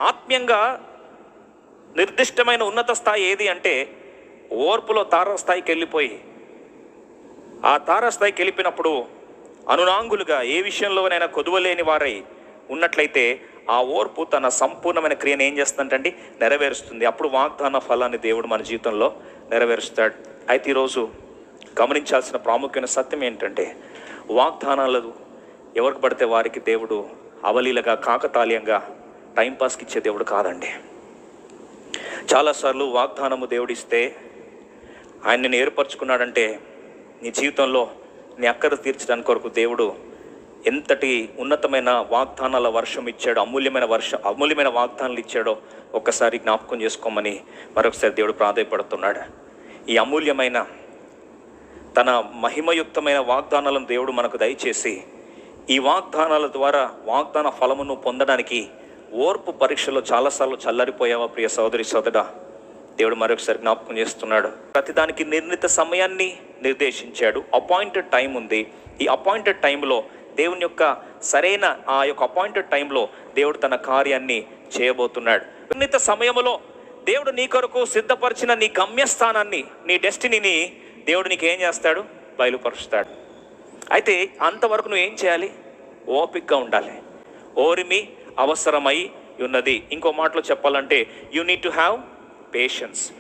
ఆత్మీయంగా నిర్దిష్టమైన ఉన్నత స్థాయి ఏది అంటే ఓర్పులో తారాస్థాయికి వెళ్ళిపోయి ఆ తారాస్థాయికి వెళ్ళిపోయినప్పుడు అనునాంగులుగా ఏ విషయంలోనైనా కొదువలేని వారై ఉన్నట్లయితే ఆ ఓర్పు తన సంపూర్ణమైన క్రియను ఏం చేస్తుందంటే నెరవేరుస్తుంది. అప్పుడు వాగ్దాన ఫలాన్ని దేవుడు మన జీవితంలో నెరవేరుస్తాడు. అయితే ఈరోజు గమనించాల్సిన ప్రాముఖ్యమైన సత్యం ఏంటంటే వాగ్దానాలు ఎవరికి పడితే వారికి దేవుడు అవలీలగా కాకతాళీయంగా టైంపాస్కి ఇచ్చే దేవుడు కాదండి. చాలాసార్లు వాగ్దానము దేవుడిస్తే ఆయన నిన్ను ఏర్పరచుకున్నాడంటే నీ జీవితంలో నీ అక్కర తీర్చడానికి కొరకు దేవుడు ఎంతటి ఉన్నతమైన వాగ్దానాల వర్షం ఇచ్చాడో, అమూల్యమైన వాగ్దానాలు ఇచ్చాడో ఒక్కసారి జ్ఞాపకం చేసుకోమని మరొకసారి దేవుడు ప్రాధాయపడుతున్నాడు. ఈ అమూల్యమైన తన మహిమయుక్తమైన వాగ్దానాలను దేవుడు మనకు దయచేసి ఈ వాగ్దానాల ద్వారా వాగ్దాన ఫలమును పొందడానికి ఓర్పు పరీక్షలో చాలాసార్లు చల్లరిపోయావా ప్రియ సోదరి సోదరుడా? దేవుడు మరొకసారి జ్ఞాపకం చేస్తున్నాడు. ప్రతిదానికి నిర్ణీత సమయాన్ని నిర్దేశించాడు. అపాయింటెడ్ టైం ఉంది. ఈ అపాయింటెడ్ టైంలో దేవుని యొక్క సరైన ఆ యొక్క అపాయింటెడ్ టైంలో దేవుడు తన కార్యాన్ని చేయబోతున్నాడు. నిర్ణీత సమయంలో దేవుడు నీ కొరకు సిద్ధపరిచిన నీ గమ్యస్థానాన్ని, నీ డెస్టినీని దేవుడు నీకు ఏం చేస్తాడు? బయలుపరుస్తాడు. అయితే అంతవరకు నువ్వు ఏం చేయాలి? ఓపికగా ఉండాలి. ఓరిమి అవసరమై ఉన్నది. ఇంకో మాటలో చెప్పాలంటే you need to have patience.